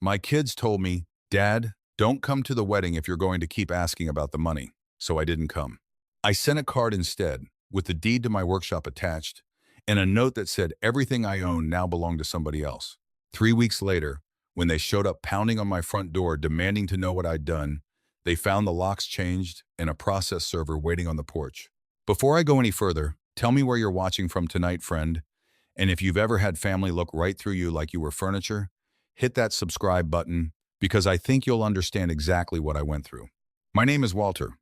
My kids told me, "Dad, don't come to the wedding if you're going to keep asking about the money." So I didn't come. I sent a card instead, with the deed to my workshop attached, and a note that said everything I owned now belonged to somebody else. 3 weeks later, when they showed up pounding on my front door demanding to know what I'd done, they found the locks changed and a process server waiting on the porch. Before I go any further, tell me where you're watching from tonight, friend, and if you've ever had family look right through you like you were furniture, hit that subscribe button because I think you'll understand exactly what I went through. My name is Walter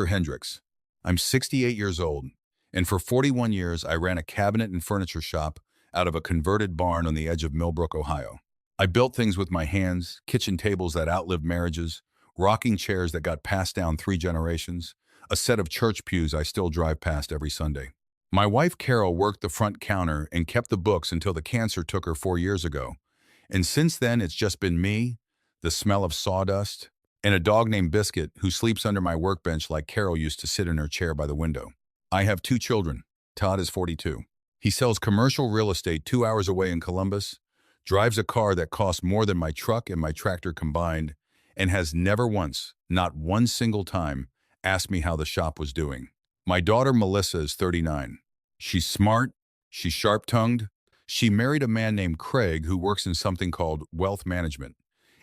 Hendricks. I'm 68 years old, and for 41 years I ran a cabinet and furniture shop out of a converted barn on the edge of Millbrook, Ohio. I built things with my hands, kitchen tables that outlived marriages, rocking chairs that got passed down 3 generations, a set of church pews I still drive past every Sunday. My wife Carol worked the front counter and kept the books until the cancer took her 4 years ago. And since then, it's just been me, the smell of sawdust, and a dog named Biscuit who sleeps under my workbench like Carol used to sit in her chair by the window. I have 2 children. Todd is 42. He sells commercial real estate 2 hours away in Columbus, drives a car that costs more than my truck and my tractor combined, and has never once, not one single time, asked me how the shop was doing. My daughter Melissa is 39. She's smart, she's sharp-tongued. She married a man named Craig who works in something called wealth management.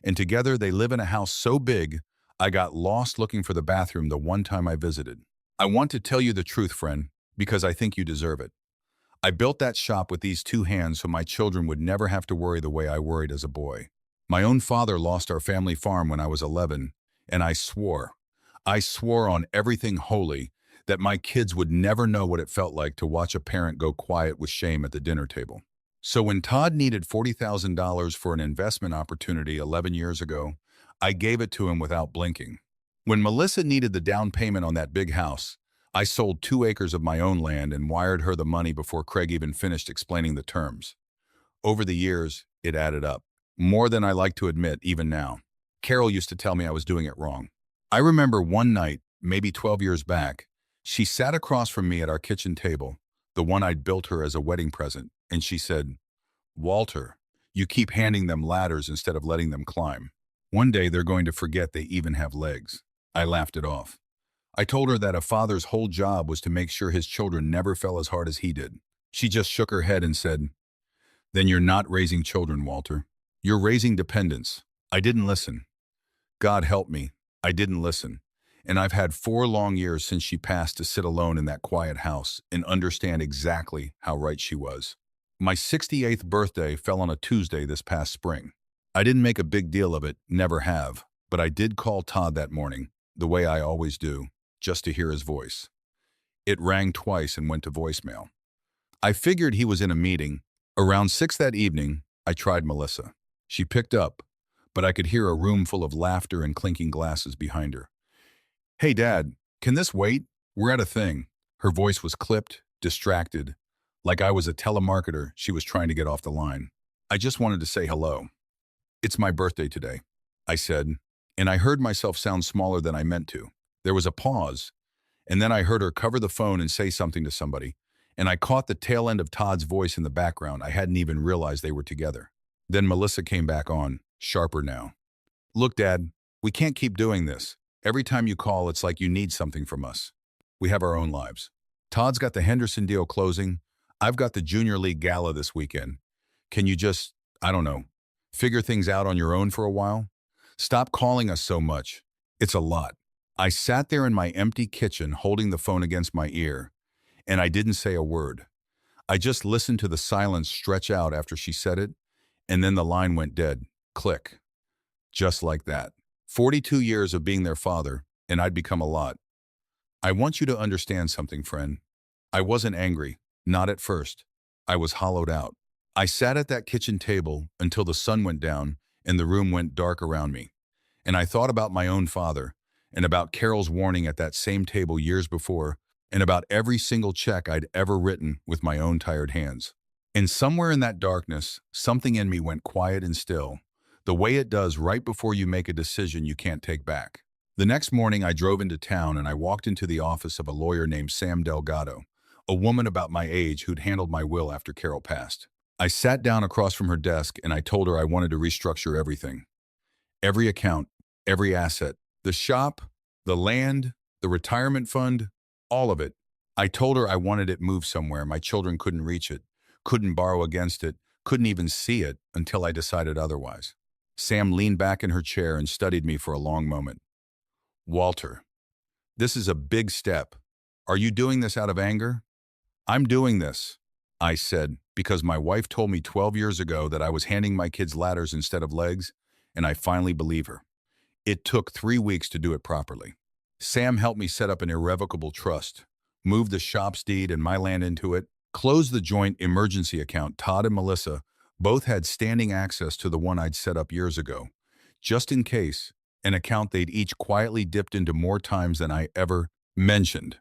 And together they live in a house so big, I got lost looking for the bathroom the one time I visited. I want to tell you the truth, friend, because I think you deserve it. I built that shop with these 2 hands so my children would never have to worry the way I worried as a boy. My own father lost our family farm when I was 11, and I swore on everything holy that my kids would never know what it felt like to watch a parent go quiet with shame at the dinner table. So when Todd needed $40,000 for an investment opportunity 11 years ago, I gave it to him without blinking. When Melissa needed the down payment on that big house, I sold 2 acres of my own land and wired her the money before Craig even finished explaining the terms. Over the years, it added up. More than I like to admit, even now. Carol used to tell me I was doing it wrong. I remember one night, maybe 12 years back, she sat across from me at our kitchen table, the one I'd built her as a wedding present, and she said, "Walter, you keep handing them ladders instead of letting them climb. One day they're going to forget they even have legs." I laughed it off. I told her that a father's whole job was to make sure his children never fell as hard as he did. She just shook her head and said, "Then you're not raising children, Walter. You're raising dependents." I didn't listen. God help me, I didn't listen. And I've had 4 long years since she passed to sit alone in that quiet house and understand exactly how right she was. My 68th birthday fell on a Tuesday this past spring. I didn't make a big deal of it, never have, but I did call Todd that morning, the way I always do, just to hear his voice. It rang twice and went to voicemail. I figured he was in a meeting. Around 6 that evening, I tried Melissa. She picked up, but I could hear a room full of laughter and clinking glasses behind her. "Hey, Dad, can this wait? We're at a thing." Her voice was clipped, distracted, like I was a telemarketer she was trying to get off the line. "I just wanted to say hello. It's my birthday today," I said, and I heard myself sound smaller than I meant to. There was a pause, and then I heard her cover the phone and say something to somebody, and I caught the tail end of Todd's voice in the background. I hadn't even realized they were together. Then Melissa came back on, sharper now. "Look, Dad, we can't keep doing this. Every time you call, it's like you need something from us. We have our own lives. Todd's got the Henderson deal closing. I've got the Junior League Gala this weekend. Can you just, I don't know, figure things out on your own for a while? Stop calling us so much. It's a lot." I sat there in my empty kitchen holding the phone against my ear, and I didn't say a word. I just listened to the silence stretch out after she said it, and then the line went dead. Click. Just like that. 42 years of being their father, and I'd become a lot. I want you to understand something, friend. I wasn't angry, not at first. I was hollowed out. I sat at that kitchen table until the sun went down and the room went dark around me. And I thought about my own father, and about Carol's warning at that same table years before, and about every single check I'd ever written with my own tired hands. And somewhere in that darkness, something in me went quiet and still, the way it does right before you make a decision you can't take back. The next morning, I drove into town and I walked into the office of a lawyer named Sam Delgado, a woman about my age who'd handled my will after Carol passed. I sat down across from her desk and I told her I wanted to restructure everything. Every account, every asset, the shop, the land, the retirement fund, all of it. I told her I wanted it moved somewhere my children couldn't reach it, couldn't borrow against it, couldn't even see it until I decided otherwise. Sam leaned back in her chair and studied me for a long moment. Walter, this is a big step. Are you doing this out of anger? I'm doing this, I said, because my wife told me 12 years ago that I was handing my kids ladders instead of legs, and I finally believe her. It took 3 weeks to do it properly. Sam helped me set up an irrevocable trust, move the shop's deed and my land into it, close the joint emergency account. Todd and Melissa both had standing access to the one I'd set up years ago, just in case, an account they'd each quietly dipped into more times than I ever mentioned.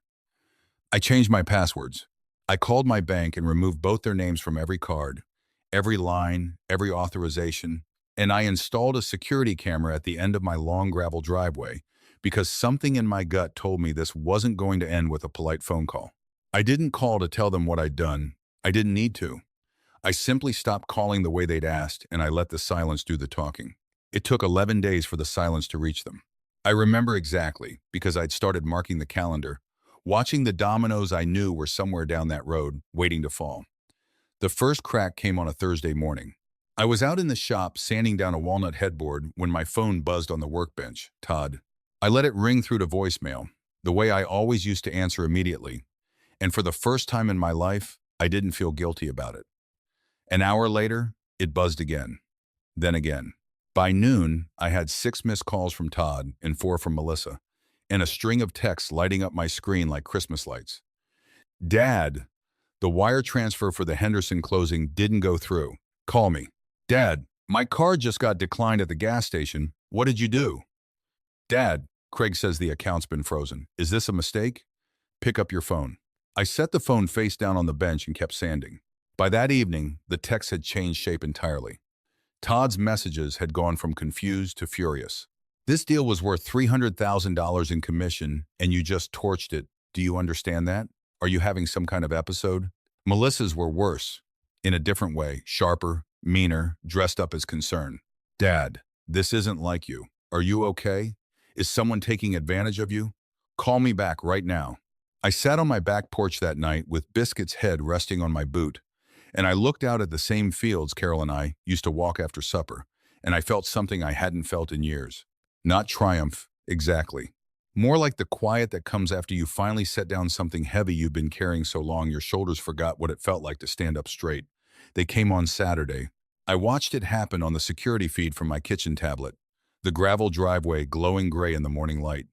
I changed my passwords. I called my bank and removed both their names from every card, every line, every authorization, and I installed a security camera at the end of my long gravel driveway because something in my gut told me this wasn't going to end with a polite phone call. I didn't call to tell them what I'd done. I didn't need to. I simply stopped calling the way they'd asked, and I let the silence do the talking. It took 11 days for the silence to reach them. I remember exactly because I'd started marking the calendar, watching the dominoes I knew were somewhere down that road, waiting to fall. The first crack came on a Thursday morning. I was out in the shop sanding down a walnut headboard when my phone buzzed on the workbench. Todd. I let it ring through to voicemail, the way I always used to answer immediately. And for the first time in my life, I didn't feel guilty about it. An hour later, it buzzed again. Then again. By noon, I had 6 missed calls from Todd and 4 from Melissa, and a string of texts lighting up my screen like Christmas lights. Dad, the wire transfer for the Henderson closing didn't go through. Call me. Dad, my card just got declined at the gas station. What did you do? Dad, Craig says the account's been frozen. Is this a mistake? Pick up your phone. I set the phone face down on the bench and kept sanding. By that evening, the text had changed shape entirely. Todd's messages had gone from confused to furious. This deal was worth $300,000 in commission, and you just torched it. Do you understand that? Are you having some kind of episode? Melissa's were worse. In a different way, sharper, meaner, dressed up as concern. Dad, this isn't like you. Are you okay? Is someone taking advantage of you? Call me back right now. I sat on my back porch that night with Biscuit's head resting on my boot, and I looked out at the same fields Carol and I used to walk after supper, and I felt something I hadn't felt in years. Not triumph, exactly. More like the quiet that comes after you finally set down something heavy you've been carrying so long your shoulders forgot what it felt like to stand up straight. They came on Saturday. I watched it happen on the security feed from my kitchen tablet, the gravel driveway glowing gray in the morning light.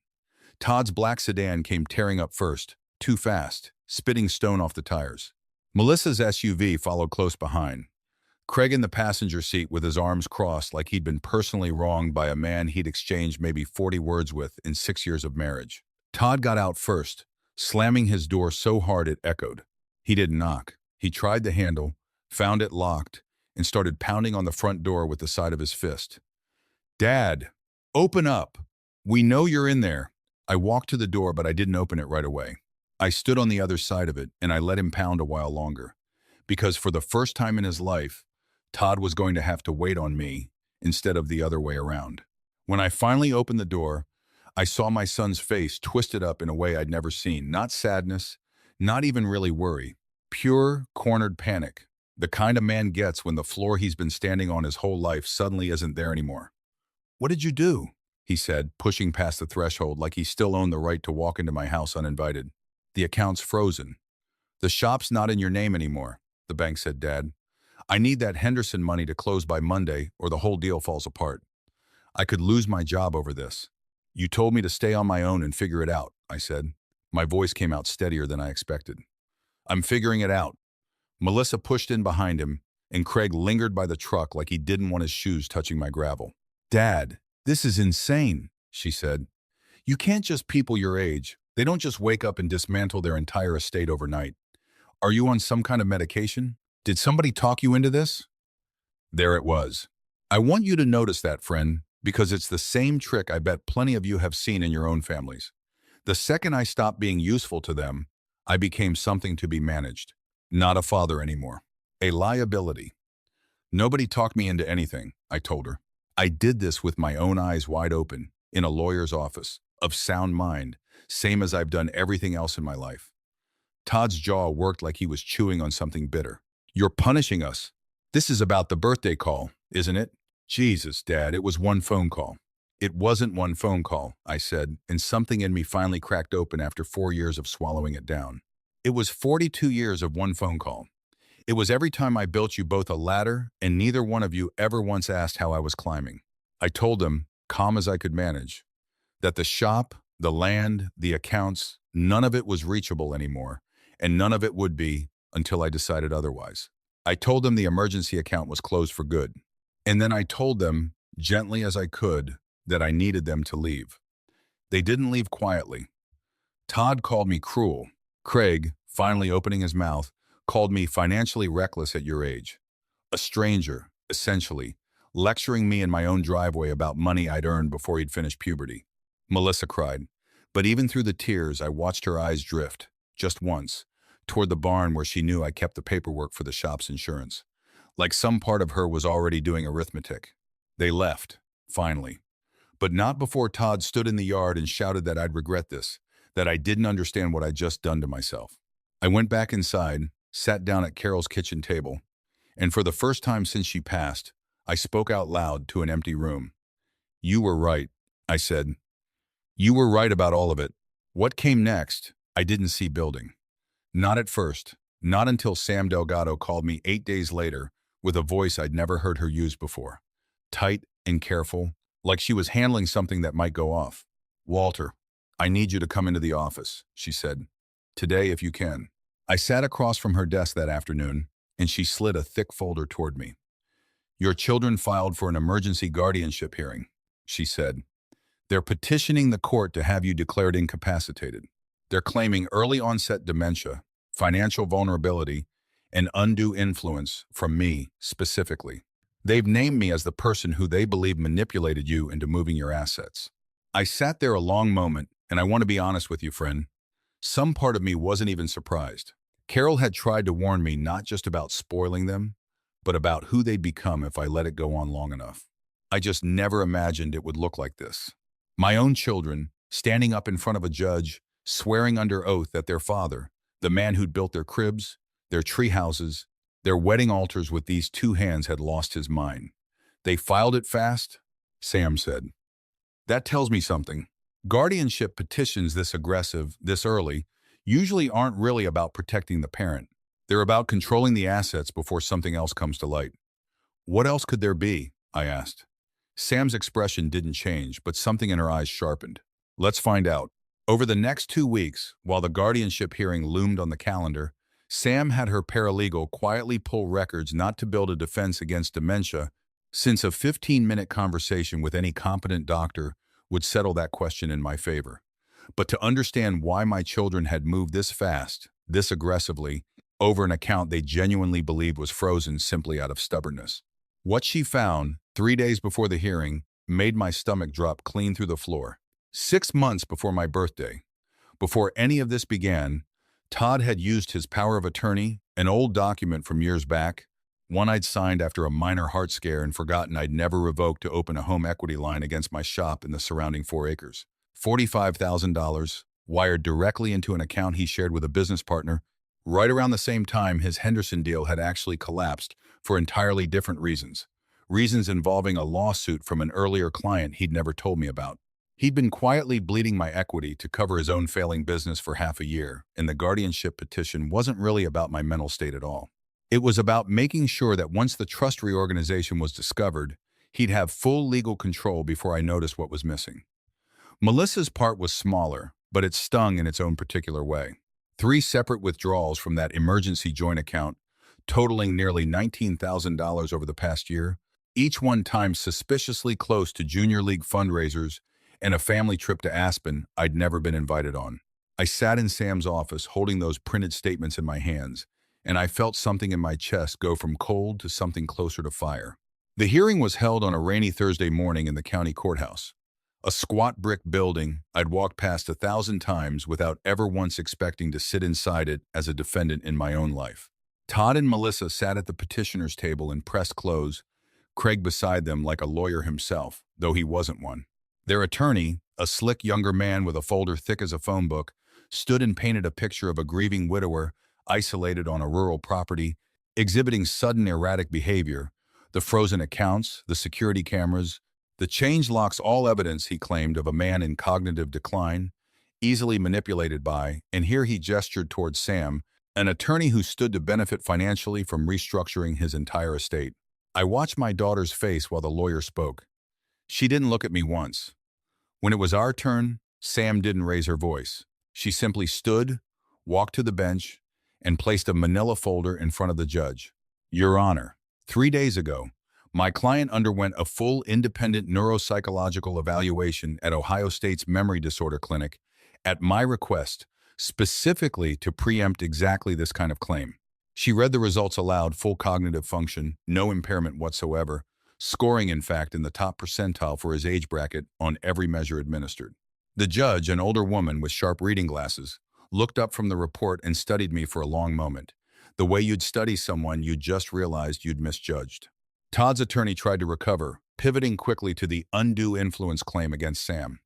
Todd's black sedan came tearing up first, too fast, spitting stone off the tires. Melissa's SUV followed close behind. Craig in the passenger seat with his arms crossed like he'd been personally wronged by a man he'd exchanged maybe 40 words with in 6 years of marriage. Todd got out first, slamming his door so hard it echoed. He didn't knock. He tried the handle, found it locked, and started pounding on the front door with the side of his fist. Dad, open up. We know you're in there. I walked to the door, but I didn't open it right away. I stood on the other side of it, and I let him pound a while longer. Because for the first time in his life, Todd was going to have to wait on me instead of the other way around. When I finally opened the door, I saw my son's face twisted up in a way I'd never seen. Not sadness, not even really worry. Pure, cornered panic. The kind a man gets when the floor he's been standing on his whole life suddenly isn't there anymore. What did you do? He said, pushing past the threshold like he still owned the right to walk into my house uninvited. The account's frozen. The shop's not in your name anymore, the bank said, Dad. I need that Henderson money to close by Monday or the whole deal falls apart. I could lose my job over this. You told me to stay on my own and figure it out, I said. My voice came out steadier than I expected. I'm figuring it out. Melissa pushed in behind him, and Craig lingered by the truck like he didn't want his shoes touching my gravel. Dad, this is insane, she said. You can't just people your age. They don't just wake up and dismantle their entire estate overnight. Are you on some kind of medication? Did somebody talk you into this? There it was. I want you to notice that, friend, because it's the same trick I bet plenty of you have seen in your own families. The second I stopped being useful to them, I became something to be managed, not a father anymore. A liability. Nobody talked me into anything, I told her. I did this with my own eyes wide open, in a lawyer's office, of sound mind, same as I've done everything else in my life. Todd's jaw worked like he was chewing on something bitter. You're punishing us. This is about the birthday call, isn't it? Jesus, Dad, it was one phone call. It wasn't one phone call, I said, and something in me finally cracked open after 4 years of swallowing it down. It was 42 years of one phone call. It was every time I built you both a ladder, and neither one of you ever once asked how I was climbing. I told them, calm as I could manage, that the shop, the land, the accounts, none of it was reachable anymore, and none of it would be until I decided otherwise. I told them the emergency account was closed for good. And then I told them, gently as I could, that I needed them to leave. They didn't leave quietly. Todd called me cruel. Craig, finally opening his mouth, called me financially reckless at your age. A stranger, essentially, lecturing me in my own driveway about money I'd earned before he'd finished puberty. Melissa cried, but even through the tears, I watched her eyes drift, just once, toward the barn where she knew I kept the paperwork for the shop's insurance. Like some part of her was already doing arithmetic. They left, finally. But not before Todd stood in the yard and shouted that I'd regret this, that I didn't understand what I'd just done to myself. I went back inside, sat down at Carol's kitchen table, and for the first time since she passed, I spoke out loud to an empty room. You were right, I said. You were right about all of it. What came next, I didn't see building. Not at first, not until Sam Delgado called me 8 days later with a voice I'd never heard her use before. Tight and careful, like she was handling something that might go off. Walter, I need you to come into the office, she said. Today, if you can. I sat across from her desk that afternoon, and she slid a thick folder toward me. Your children filed for an emergency guardianship hearing, she said. They're petitioning the court to have you declared incapacitated. They're claiming early onset dementia, financial vulnerability, and undue influence from me specifically. They've named me as the person who they believe manipulated you into moving your assets. I sat there a long moment, and I want to be honest with you, friend. Some part of me wasn't even surprised. Carol had tried to warn me not just about spoiling them, but about who they'd become if I let it go on long enough. I just never imagined it would look like this. My own children, standing up in front of a judge, swearing under oath that their father, the man who'd built their cribs, their tree houses, their wedding altars with these two hands, had lost his mind. They filed it fast, Sam said. That tells me something. Guardianship petitions this aggressive, this early, usually aren't really about protecting the parent. They're about controlling the assets before something else comes to light. What else could there be? I asked. Sam's expression didn't change, but something in her eyes sharpened. Let's find out. Over the next 2 weeks, while the guardianship hearing loomed on the calendar, Sam had her paralegal quietly pull records not to build a defense against dementia, since a 15-minute conversation with any competent doctor would settle that question in my favor. But to understand why my children had moved this fast, this aggressively, over an account they genuinely believed was frozen simply out of stubbornness. What she found, 3 days before the hearing, made my stomach drop clean through the floor. 6 months before my birthday, before any of this began, Todd had used his power of attorney, an old document from years back, one I'd signed after a minor heart scare and forgotten I'd never revoked, to open a home equity line against my shop in the surrounding 4 acres. $45,000, wired directly into an account he shared with a business partner. Right around the same time, his Henderson deal had actually collapsed for entirely different reasons. Reasons involving a lawsuit from an earlier client he'd never told me about. He'd been quietly bleeding my equity to cover his own failing business for half a year, and the guardianship petition wasn't really about my mental state at all. It was about making sure that once the trust reorganization was discovered, he'd have full legal control before I noticed what was missing. Melissa's part was smaller, but it stung in its own particular way. 3 separate withdrawals from that emergency joint account, totaling nearly $19,000 over the past year, each one timed suspiciously close to junior league fundraisers and a family trip to Aspen I'd never been invited on. I sat in Sam's office holding those printed statements in my hands, and I felt something in my chest go from cold to something closer to fire. The hearing was held on a rainy Thursday morning in the county courthouse. A squat brick building I'd walked past 1,000 times without ever once expecting to sit inside it as a defendant in my own life. Todd and Melissa sat at the petitioner's table in pressed clothes, Craig beside them like a lawyer himself, though he wasn't one. Their attorney, a slick younger man with a folder thick as a phone book, stood and painted a picture of a grieving widower isolated on a rural property, exhibiting sudden erratic behavior, the frozen accounts, the security cameras, the change locks, all evidence, he claimed, of a man in cognitive decline, easily manipulated by, and here he gestured towards Sam, an attorney who stood to benefit financially from restructuring his entire estate. I watched my daughter's face while the lawyer spoke. She didn't look at me once. When it was our turn, Sam didn't raise her voice. She simply stood, walked to the bench, and placed a manila folder in front of the judge. Your Honor, 3 days ago, my client underwent a full independent neuropsychological evaluation at Ohio State's Memory Disorder Clinic at my request, specifically to preempt exactly this kind of claim. She read the results aloud: full cognitive function, no impairment whatsoever, scoring in fact in the top percentile for his age bracket on every measure administered. The judge, an older woman with sharp reading glasses, looked up from the report and studied me for a long moment, the way you'd study someone you just realized you'd misjudged. Todd's attorney tried to recover, pivoting quickly to the undue influence claim against Sam.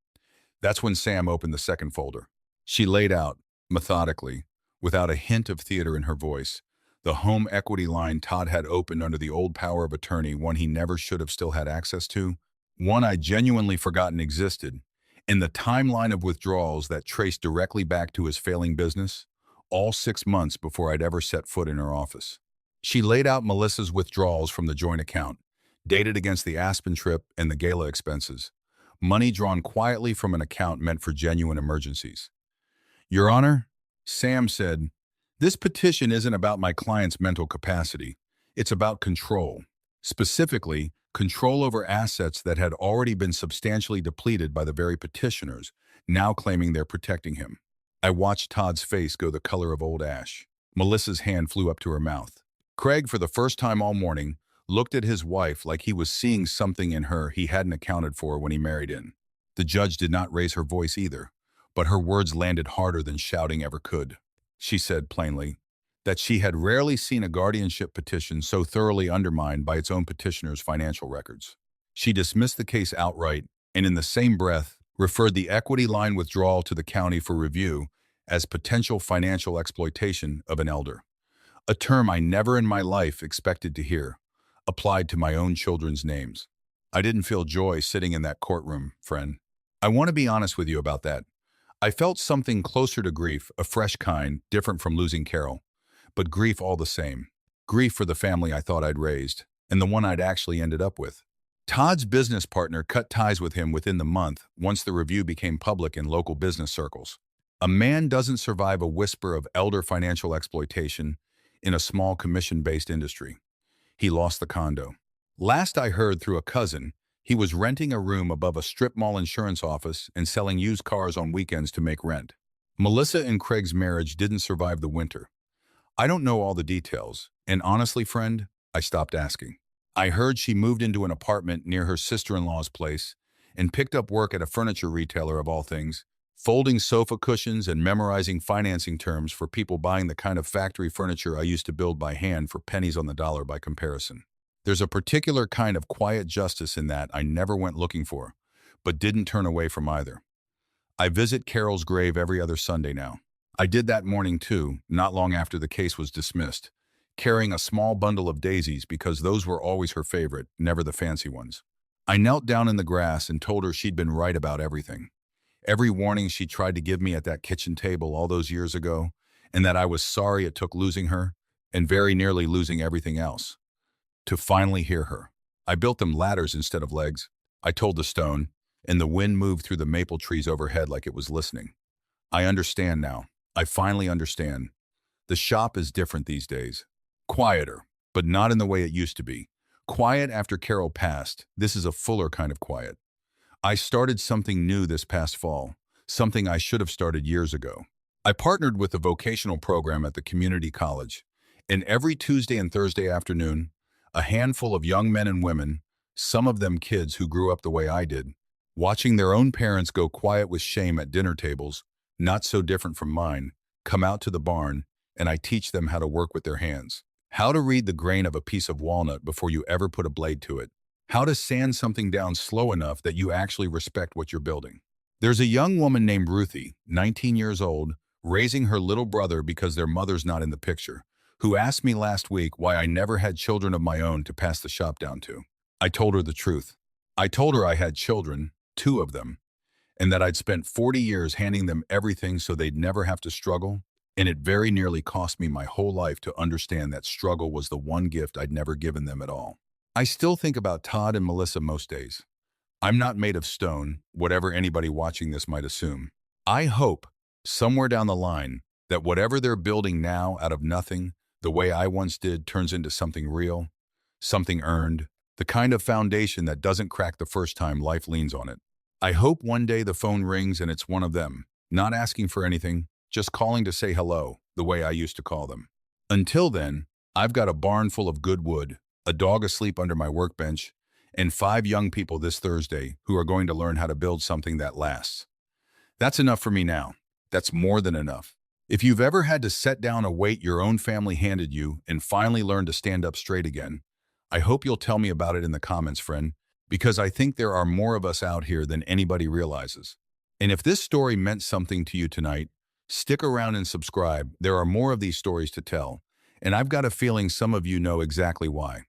That's when Sam opened the second folder. She laid out, methodically, without a hint of theater in her voice, the home equity line Todd had opened under the old power of attorney, one he never should have still had access to, one I'd genuinely forgotten existed, and the timeline of withdrawals that traced directly back to his failing business, all 6 months before I'd ever set foot in her office. She laid out Melissa's withdrawals from the joint account, dated against the Aspen trip and the gala expenses, money drawn quietly from an account meant for genuine emergencies. Your Honor, Sam said, this petition isn't about my client's mental capacity. It's about control. Specifically, control over assets that had already been substantially depleted by the very petitioners, now claiming they're protecting him. I watched Todd's face go the color of old ash. Melissa's hand flew up to her mouth. Craig, for the first time all morning, looked at his wife like he was seeing something in her he hadn't accounted for when he married in. The judge did not raise her voice either, but her words landed harder than shouting ever could. She said plainly that she had rarely seen a guardianship petition so thoroughly undermined by its own petitioner's financial records. She dismissed the case outright and in the same breath referred the equity line withdrawal to the county for review as potential financial exploitation of an elder, a term I never in my life expected to hear, applied to my own children's names. I didn't feel joy sitting in that courtroom, friend. I want to be honest with you about that. I felt something closer to grief, a fresh kind, different from losing Carol, but grief all the same. Grief for the family I thought I'd raised, and the one I'd actually ended up with. Todd's business partner cut ties with him within the month once the review became public in local business circles. A man doesn't survive a whisper of elder financial exploitation in a small commission-based industry. He lost the condo. Last I heard through a cousin, he was renting a room above a strip mall insurance office and selling used cars on weekends to make rent. Melissa and Craig's marriage didn't survive the winter. I don't know all the details, and honestly, friend, I stopped asking. I heard she moved into an apartment near her sister-in-law's place and picked up work at a furniture retailer of all things, folding sofa cushions and memorizing financing terms for people buying the kind of factory furniture I used to build by hand for pennies on the dollar by comparison. There's a particular kind of quiet justice in that I never went looking for, but didn't turn away from either. I visit Carol's grave every other Sunday now. I did that morning too, not long after the case was dismissed, carrying a small bundle of daisies because those were always her favorite, never the fancy ones. I knelt down in the grass and told her she'd been right about everything. Every warning she tried to give me at that kitchen table all those years ago, and that I was sorry it took losing her, and very nearly losing everything else, to finally hear her. I built them ladders instead of legs, I told the stone, and the wind moved through the maple trees overhead like it was listening. I understand now. I finally understand. The shop is different these days. Quieter, but not in the way it used to be. Quiet after Carol passed. This is a fuller kind of quiet. I started something new this past fall, something I should have started years ago. I partnered with a vocational program at the community college, and every Tuesday and Thursday afternoon, a handful of young men and women, some of them kids who grew up the way I did, watching their own parents go quiet with shame at dinner tables, not so different from mine, come out to the barn and I teach them how to work with their hands. How to read the grain of a piece of walnut before you ever put a blade to it. How to sand something down slow enough that you actually respect what you're building. There's a young woman named Ruthie, 19 years old, raising her little brother because their mother's not in the picture, who asked me last week why I never had children of my own to pass the shop down to. I told her the truth. I told her I had children, 2 of them, and that I'd spent 40 years handing them everything so they'd never have to struggle, and it very nearly cost me my whole life to understand that struggle was the one gift I'd never given them at all. I still think about Todd and Melissa most days. I'm not made of stone, whatever anybody watching this might assume. I hope, somewhere down the line, that whatever they're building now out of nothing, the way I once did, turns into something real, something earned, the kind of foundation that doesn't crack the first time life leans on it. I hope one day the phone rings and it's one of them, not asking for anything, just calling to say hello, the way I used to call them. Until then, I've got a barn full of good wood, a dog asleep under my workbench, and 5 young people this Thursday who are going to learn how to build something that lasts. That's enough for me now. That's more than enough. If you've ever had to set down a weight your own family handed you and finally learn to stand up straight again, I hope you'll tell me about it in the comments, friend, because I think there are more of us out here than anybody realizes. And if this story meant something to you tonight, stick around and subscribe. There are more of these stories to tell, and I've got a feeling some of you know exactly why.